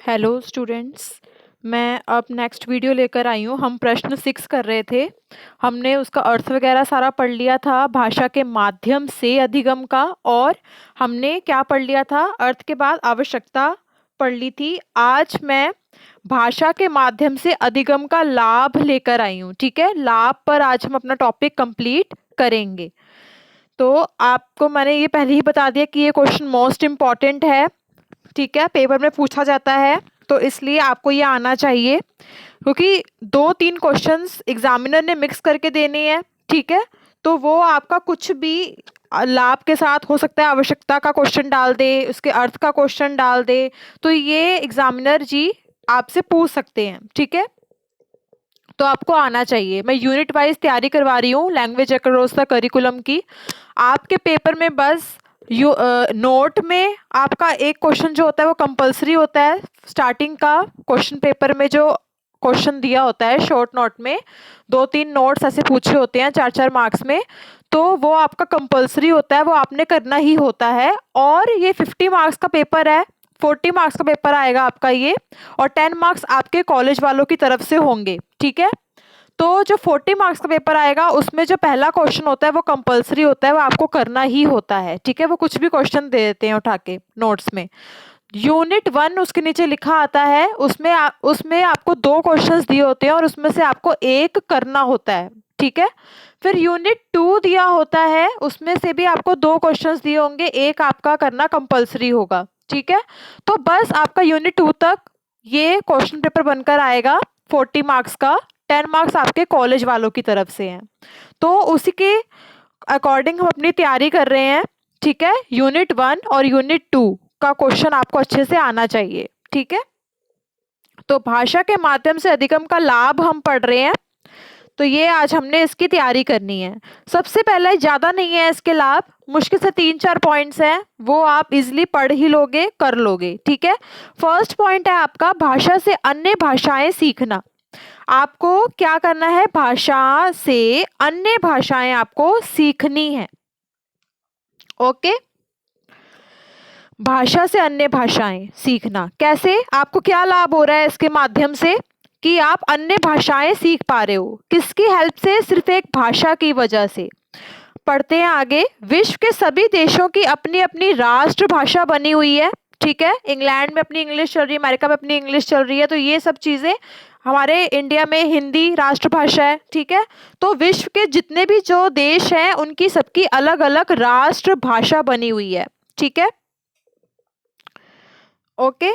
Hello students. मैं अब next video लेकर आई हूँ। हम प्रश्न 6 कर रहे थे। हमने उसका अर्थ वगैरह सारा पढ़ लिया था, भाषा के माध्यम से अधिगम का, और हमने क्या पढ़ लिया था, अर्थ के बाद आवश्यकता पढ़ ली थी। आज मैं भाषा के माध्यम से अधिगम का लाभ लेकर आई हूँ। ठीक है, लाभ पर आज हम अपना टॉपिक कंप्लीट करेंगे। तो आपको मैंने ये पहले ही बता दिया कि ये क्वेश्चन मोस्ट इम्पॉर्टेंट है। ठीक है, पेपर में पूछा जाता है, तो इसलिए आपको ये आना चाहिए, क्योंकि 2-3 क्वेश्चंस एग्जामिनर ने मिक्स करके देने हैं। ठीक है, तो वो आपका कुछ भी लाभ के साथ हो सकता है, आवश्यकता का क्वेश्चन डाल दे, उसके अर्थ का क्वेश्चन डाल दे, तो ये एग्जामिनर जी आपसे पूछ सकते हैं। ठीक है, तो आपको आना चाहिए। मैं यूनिट वाइज तैयारी करवा रही हूँ लैंग्वेज अक्रॉस द करिकुलम की। आपके पेपर में बस नोट में आपका एक क्वेश्चन जो होता है वो कंपलसरी होता है। स्टार्टिंग का क्वेश्चन पेपर में जो क्वेश्चन दिया होता है शॉर्ट नोट में 2-3 नोट्स ऐसे पूछे होते हैं 4-4 मार्क्स में, तो वो आपका कंपलसरी होता है, वो आपने करना ही होता है। और ये 50 मार्क्स का पेपर है, 40 मार्क्स का पेपर आएगा आपका ये, और 10 मार्क्स आपके कॉलेज वालों की तरफ से होंगे। ठीक है, तो जो 40 मार्क्स का पेपर आएगा उसमें जो पहला क्वेश्चन होता है वो कंपलसरी होता है, वो आपको करना ही होता है। ठीक है, वो कुछ भी क्वेश्चन दे देते हैं उठा के नोट्स में। यूनिट 1 उसके नीचे लिखा आता है, उसमें आपको 2 क्वेश्चंस दिए होते हैं और उसमें से आपको एक करना होता है। ठीक है, फिर यूनिट 2 दिया होता है, उसमें से भी आपको 2 क्वेश्चंस दिए होंगे, एक आपका करना कंपलसरी होगा। ठीक है, तो बस आपका यूनिट 2 तक ये क्वेश्चन पेपर बनकर आएगा 40 मार्क्स का। 10 मार्क्स आपके कॉलेज वालों की तरफ से हैं, तो उसी के अकॉर्डिंग हम अपनी तैयारी कर रहे हैं। ठीक है, यूनिट 1 और यूनिट 2 का क्वेश्चन आपको अच्छे से आना चाहिए। ठीक है, तो भाषा के माध्यम से अधिगम का लाभ हम पढ़ रहे हैं, तो ये आज हमने इसकी तैयारी करनी है। सबसे पहले, ज़्यादा नहीं है इसके लाभ, मुश्किल से 3-4 पॉइंट्स हैं, वो आप इजिली पढ़ ही लोगे, कर लोगे। ठीक है, फर्स्ट पॉइंट है आपका भाषा से अन्य भाषाएं सीखना। आपको क्या करना है, भाषा से अन्य भाषाएं आपको सीखनी है। ओके, भाषा से अन्य भाषाएं सीखना कैसे, आपको क्या लाभ हो रहा है इसके माध्यम से कि आप अन्य भाषाएं सीख पा रहे हो। किसकी हेल्प से, सिर्फ एक भाषा की वजह से। पढ़ते हैं आगे। विश्व के सभी देशों की अपनी अपनी राष्ट्रभाषा बनी हुई है। ठीक है, इंग्लैंड में अपनी इंग्लिश चल रही है, अमेरिका में अपनी इंग्लिश चल रही है, तो ये सब चीज़ें, हमारे इंडिया में हिंदी राष्ट्रभाषा है। ठीक है, तो विश्व के जितने भी जो देश हैं उनकी सबकी अलग अलग राष्ट्रभाषा बनी हुई है। ठीक है, ओके,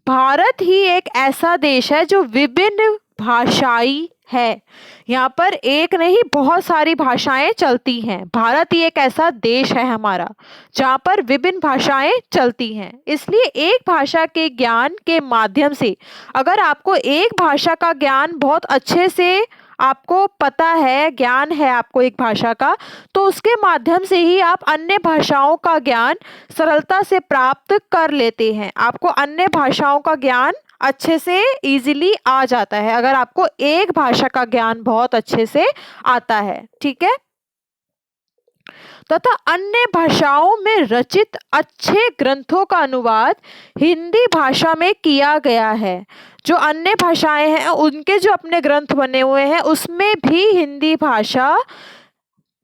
भारत ही एक ऐसा देश है जो विभिन्न भाषाई है। यहाँ पर एक नहीं, बहुत सारी भाषाएं चलती हैं। भारत ही एक ऐसा देश है हमारा जहाँ पर विभिन्न भाषाएं चलती हैं। इसलिए एक भाषा के ज्ञान के माध्यम से, अगर आपको एक भाषा का ज्ञान बहुत अच्छे से आपको पता है, ज्ञान है आपको एक भाषा का, तो उसके माध्यम से ही आप अन्य भाषाओं का ज्ञान सरलता से प्राप्त कर लेते हैं। आपको अन्य भाषाओं का ज्ञान अच्छे से इजीली आ जाता है, अगर आपको एक भाषा का ज्ञान बहुत अच्छे से आता है। ठीक है, तथा अन्य भाषाओं में रचित अच्छे ग्रंथों का अनुवाद हिंदी भाषा में किया गया है। जो अन्य भाषाएं हैं उनके जो अपने ग्रंथ बने हुए हैं उसमें भी हिंदी भाषा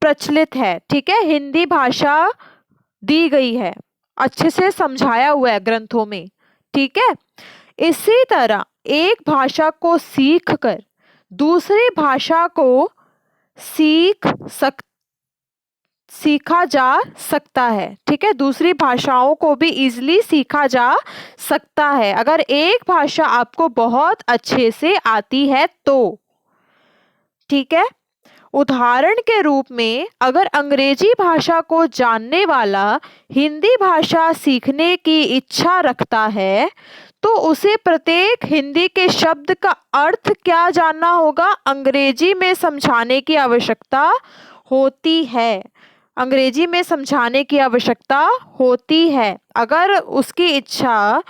प्रचलित है। ठीक है, हिंदी भाषा दी गई है, अच्छे से समझाया हुआ है ग्रंथों में। ठीक है, इसी तरह एक भाषा को सीखकर दूसरी भाषा को सीखा जा सकता है। ठीक है, दूसरी भाषाओं को भी इजीली सीखा जा सकता है, अगर एक भाषा आपको बहुत अच्छे से आती है तो। ठीक है, उदाहरण के रूप में, अगर अंग्रेजी भाषा को जानने वाला हिंदी भाषा सीखने की इच्छा रखता है तो उसे प्रत्येक हिंदी के शब्द का अर्थ क्या जानना होगा, अंग्रेजी में समझाने की आवश्यकता होती है। अंग्रेजी में समझाने की आवश्यकता होती है। अगर उसकी इच्छा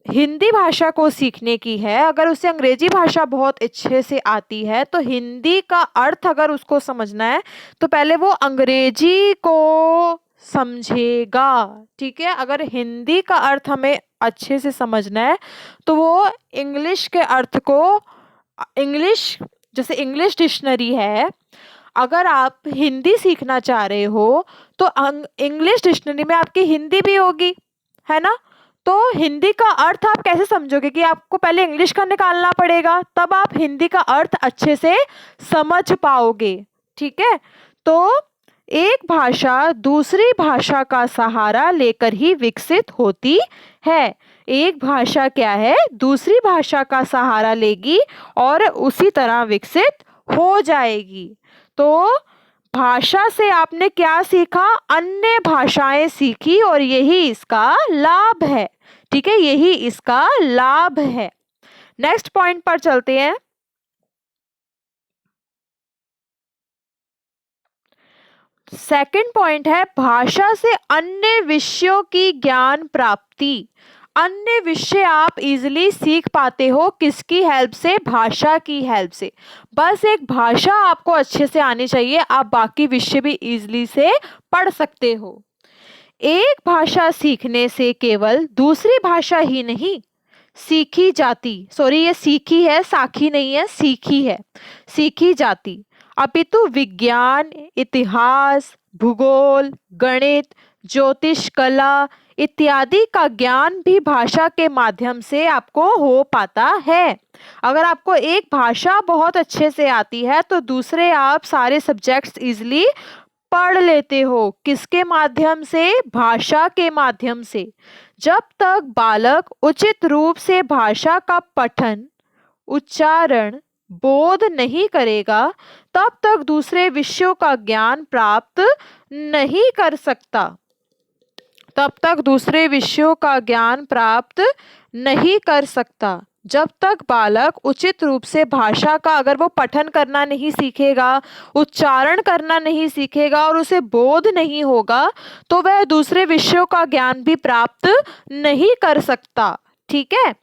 हिंदी भाषा को सीखने की है, अगर उसे अंग्रेजी भाषा बहुत अच्छे से आती है, तो हिंदी का अर्थ अगर उसको समझना है तो पहले वो अंग्रेजी को समझेगा। ठीक है, अगर हिंदी का अर्थ हमें अच्छे से समझना है तो वो इंग्लिश के अर्थ को इंग्लिश, जैसे इंग्लिश डिक्शनरी है, अगर आप हिंदी सीखना चाह रहे हो तो इंग्लिश डिक्शनरी में आपकी हिंदी भी होगी, है ना। तो हिंदी का अर्थ आप कैसे समझोगे कि आपको पहले इंग्लिश का निकालना पड़ेगा, तब आप हिंदी का अर्थ अच्छे से समझ पाओगे। ठीक है, तो एक भाषा दूसरी भाषा का सहारा लेकर ही विकसित होती है। एक भाषा क्या है, दूसरी भाषा का सहारा लेगी और उसी तरह विकसित हो जाएगी। तो भाषा से आपने क्या सीखा, अन्य भाषाएं सीखी और यही इसका लाभ है। ठीक है, यही इसका लाभ है। नेक्स्ट पॉइंट पर चलते हैं। सेकंड पॉइंट है भाषा से अन्य विषयों की ज्ञान प्राप्ति। अन्य विषय आप इजीली सीख पाते हो किसकी हेल्प से, भाषा की हेल्प से। बस एक भाषा आपको अच्छे से आनी चाहिए, आप बाकी विषय भी इजीली से पढ़ सकते हो। एक भाषा सीखने से केवल दूसरी भाषा ही नहीं सीखी जाती, सॉरी ये सीखी है, साखी नहीं है, सीखी है, सीखी जाती, अपितु विज्ञान, इतिहास, भूगोल, गणित, ज्योतिष, कला इत्यादि का ज्ञान भी भाषा के माध्यम से आपको हो पाता है। अगर आपको एक भाषा बहुत अच्छे से आती है तो दूसरे आप सारे सब्जेक्ट्स इजीली पढ़ लेते हो। किसके माध्यम से, भाषा के माध्यम से। जब तक बालक उचित रूप से भाषा का पठन, उच्चारण, बोध नहीं करेगा तब तक दूसरे विषयों का ज्ञान प्राप्त नहीं कर सकता, तब तक दूसरे विषयों का ज्ञान प्राप्त नहीं कर सकता। जब तक बालक उचित रूप से भाषा का अगर वो पठन करना नहीं सीखेगा, उच्चारण करना नहीं सीखेगा और उसे बोध नहीं होगा तो वह दूसरे विषयों का ज्ञान भी प्राप्त नहीं कर सकता। ठीक है,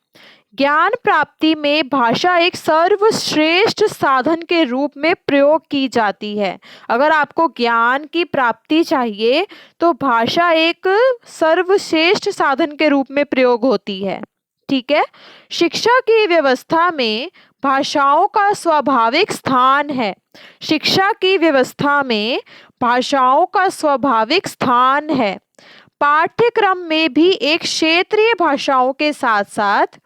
ज्ञान प्राप्ति में भाषा एक सर्वश्रेष्ठ साधन के रूप में प्रयोग की जाती है। अगर आपको ज्ञान की प्राप्ति चाहिए तो भाषा एक सर्वश्रेष्ठ साधन के रूप में प्रयोग होती है। ठीक है, शिक्षा की व्यवस्था में भाषाओं का स्वाभाविक स्थान है। शिक्षा की व्यवस्था में भाषाओं का स्वाभाविक स्थान है। पाठ्यक्रम में भी एक क्षेत्रीय भाषाओं के साथ साथ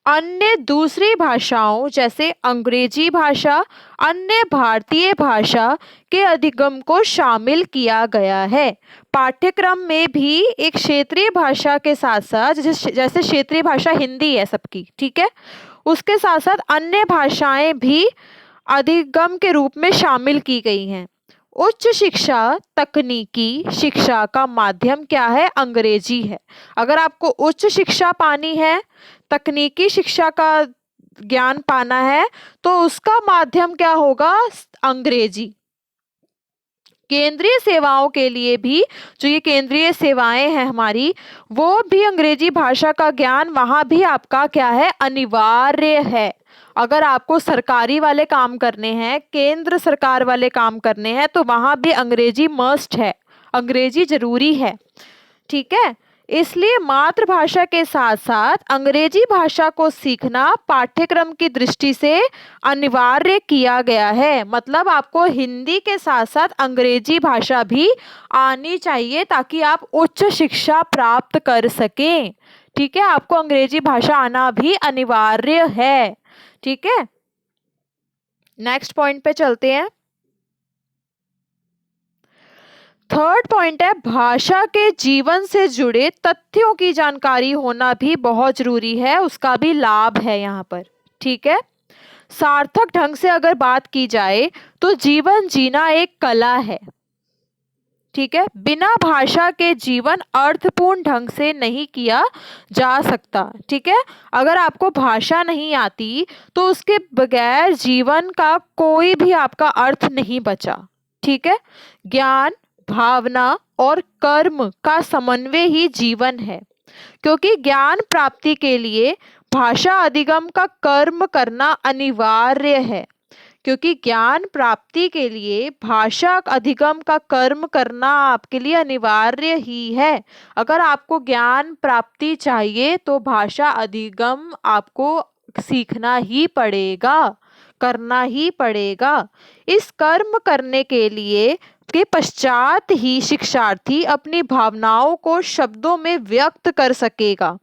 अन्य दूसरी भाषाओं जैसे अंग्रेजी भाषा, अन्य भारतीय भाषा के अधिगम को शामिल किया गया है। पाठ्यक्रम में भी एक क्षेत्रीय भाषा के साथ साथ, जैसे क्षेत्रीय भाषा हिंदी है सबकी, ठीक है, उसके साथ साथ अन्य भाषाएं भी अधिगम के रूप में शामिल की गई हैं। उच्च शिक्षा, तकनीकी शिक्षा का माध्यम क्या है, अंग्रेजी है। अगर आपको उच्च शिक्षा पानी है, तकनीकी शिक्षा का ज्ञान पाना है तो उसका माध्यम क्या होगा, अंग्रेजी। केंद्रीय सेवाओं के लिए भी, जो ये केंद्रीय सेवाएं हैं हमारी, वो भी अंग्रेजी भाषा का ज्ञान वहां भी आपका क्या है, अनिवार्य है। अगर आपको सरकारी वाले काम करने हैं, केंद्र सरकार वाले काम करने हैं तो वहां भी अंग्रेजी मस्ट है, अंग्रेजी जरूरी है। ठीक है, इसलिए मातृभाषा के साथ साथ अंग्रेजी भाषा को सीखना पाठ्यक्रम की दृष्टि से अनिवार्य किया गया है। मतलब आपको हिंदी के साथ साथ अंग्रेजी भाषा भी आनी चाहिए ताकि आप उच्च शिक्षा प्राप्त कर सकें। ठीक है, आपको अंग्रेजी भाषा आना भी अनिवार्य है। ठीक है, नेक्स्ट पॉइंट पे चलते हैं। थर्ड पॉइंट है भाषा के जीवन से जुड़े तथ्यों की जानकारी होना भी बहुत जरूरी है, उसका भी लाभ है यहाँ पर। ठीक है, सार्थक ढंग से अगर बात की जाए तो जीवन जीना एक कला है। ठीक है, बिना भाषा के जीवन अर्थपूर्ण ढंग से नहीं किया जा सकता। ठीक है, अगर आपको भाषा नहीं आती तो उसके बगैर जीवन का कोई भी आपका अर्थ नहीं बचा। ठीक है, ज्ञान, भावना और कर्म का समन्वय ही जीवन है, क्योंकि ज्ञान प्राप्ति के लिए भाषा अधिगम का कर्म करना अनिवार्य है। क्योंकि ज्ञान प्राप्ति के लिए भाषा अधिगम का कर्म करना आपके लिए अनिवार्य ही है। अगर आपको ज्ञान प्राप्ति चाहिए तो भाषा अधिगम आपको सीखना ही पड़ेगा, करना ही पड़ेगा। इस कर्म करने के लिए के पश्चात ही शिक्षार्थी अपनी भावनाओं को शब्दों में व्यक्त कर सकेगा।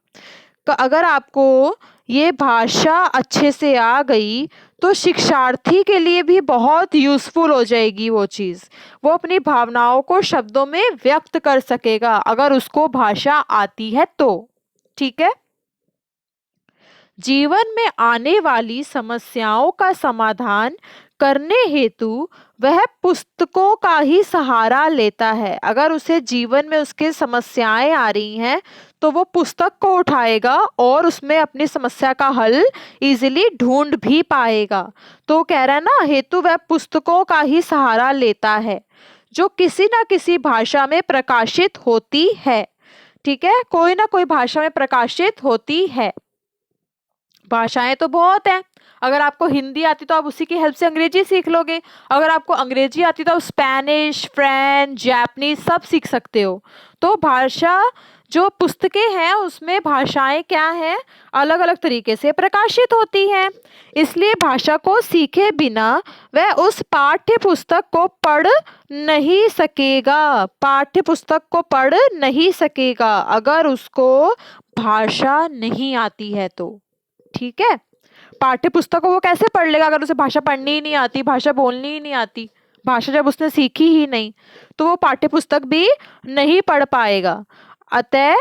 तो अगर आपको ये भाषा अच्छे से आ गई तो शिक्षार्थी के लिए भी बहुत यूज़फुल हो जाएगी वो चीज़। वो अपनी भावनाओं को शब्दों में व्यक्त कर सकेगा अगर उसको भाषा आती है तो। ठीक है। जीवन में आने वाली समस्याओं का समाधान करने हेतु वह पुस्तकों का ही सहारा लेता है। अगर उसे जीवन में उसके समस्याएं आ रही हैं तो वो पुस्तक को उठाएगा और उसमें अपनी समस्या का हल इजीली ढूंढ भी पाएगा। तो कह रहा है ना, हेतु वह पुस्तकों का ही सहारा लेता है जो किसी ना किसी भाषा में प्रकाशित होती है। ठीक है, कोई ना कोई भाषा में प्रकाशित होती है। भाषाएं तो बहुत हैं। अगर आपको हिंदी आती तो आप उसी की हेल्प से अंग्रेजी सीख लोगे। अगर आपको अंग्रेजी आती तो आप स्पेनिश, फ्रेंच, जापानीज सब सीख सकते हो। तो भाषा जो पुस्तकें हैं उसमें भाषाएं क्या हैं, अलग अलग तरीके से प्रकाशित होती हैं। इसलिए भाषा को सीखे बिना वह उस पाठ्य पुस्तक को पढ़ नहीं सकेगा। पाठ्य पुस्तक को पढ़ नहीं सकेगा अगर उसको भाषा नहीं आती है तो। ठीक है, पाठ्य पुस्तक को वो कैसे पढ़ लेगा अगर उसे भाषा पढ़नी ही नहीं आती, भाषा बोलनी ही नहीं आती। भाषा जब उसने सीखी ही नहीं तो वो पाठ्य पुस्तक भी नहीं पढ़ पाएगा। अतः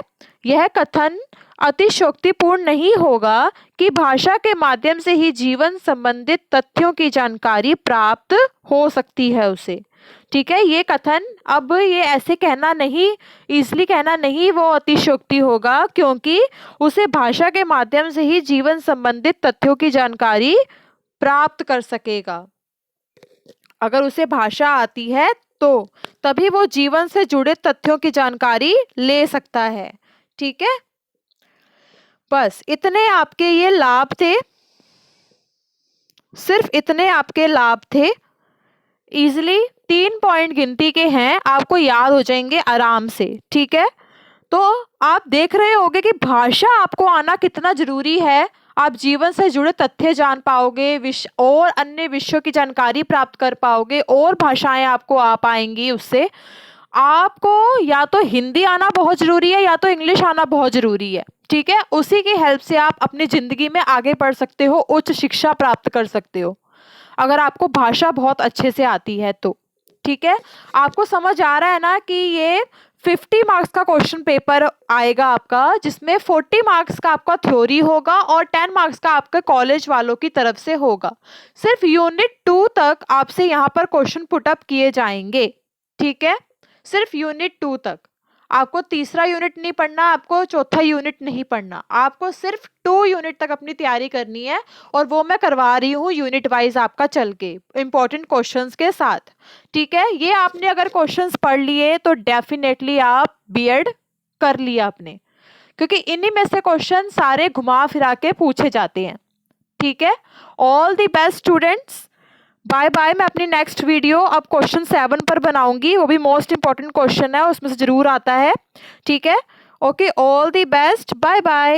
यह कथन अतिशयोक्तिपूर्ण नहीं होगा कि भाषा के माध्यम से ही जीवन संबंधित तथ्यों की जानकारी प्राप्त हो सकती है उसे। ठीक है, ये कथन अब ये ऐसे कहना नहीं, इसलिए कहना नहीं वो अतिशयोक्ति होगा क्योंकि उसे भाषा के माध्यम से ही जीवन संबंधित तथ्यों की जानकारी प्राप्त कर सकेगा। अगर उसे भाषा आती है तो तभी वो जीवन से जुड़े तथ्यों की जानकारी ले सकता है। ठीक है, बस इतने आपके ये लाभ थे, सिर्फ इतने आपके लाभ थे। इजिली 3 पॉइंट गिनती के हैं, आपको याद हो जाएंगे आराम से। ठीक है, तो आप देख रहे होंगे कि भाषा आपको आना कितना जरूरी है। आप जीवन से जुड़े तथ्य जान पाओगे, विषय और अन्य विषयों की जानकारी प्राप्त कर पाओगे और भाषाएं आपको आ पाएंगी। उससे आपको या तो हिंदी आना बहुत जरूरी है या तो इंग्लिश आना बहुत जरूरी है। ठीक है, उसी की हेल्प से आप अपनी जिंदगी में आगे बढ़ सकते हो, उच्च शिक्षा प्राप्त कर सकते हो अगर आपको भाषा बहुत अच्छे से आती है तो। ठीक है, आपको समझ आ रहा है ना कि ये 50 मार्क्स का क्वेश्चन पेपर आएगा आपका, जिसमें 40 मार्क्स का आपका थ्योरी होगा और 10 मार्क्स का आपका कॉलेज वालों की तरफ से होगा। सिर्फ यूनिट 2 तक आपसे यहाँ पर क्वेश्चन पुटअप किए जाएंगे। ठीक है, सिर्फ यूनिट 2 तक। आपको तीसरा यूनिट नहीं पढ़ना, आपको चौथा यूनिट नहीं पढ़ना, आपको सिर्फ 2 यूनिट तक अपनी तैयारी करनी है और वो मैं करवा रही हूँ यूनिट वाइज आपका चल के इंपॉर्टेंट क्वेश्चंस के साथ। ठीक है, ये आपने अगर क्वेश्चंस पढ़ लिए तो डेफिनेटली आप बीएड कर लिया आपने, क्योंकि इन्हीं में से क्वेश्चन सारे घुमा फिरा के पूछे जाते हैं। ठीक है, all the best students, bye bye. मैं अपनी नेक्स्ट वीडियो अब क्वेश्चन 7 पर बनाऊंगी, वो भी मोस्ट इंपॉर्टेंट क्वेश्चन है, उसमें से जरूर आता है। ठीक है, okay, all the best, bye bye.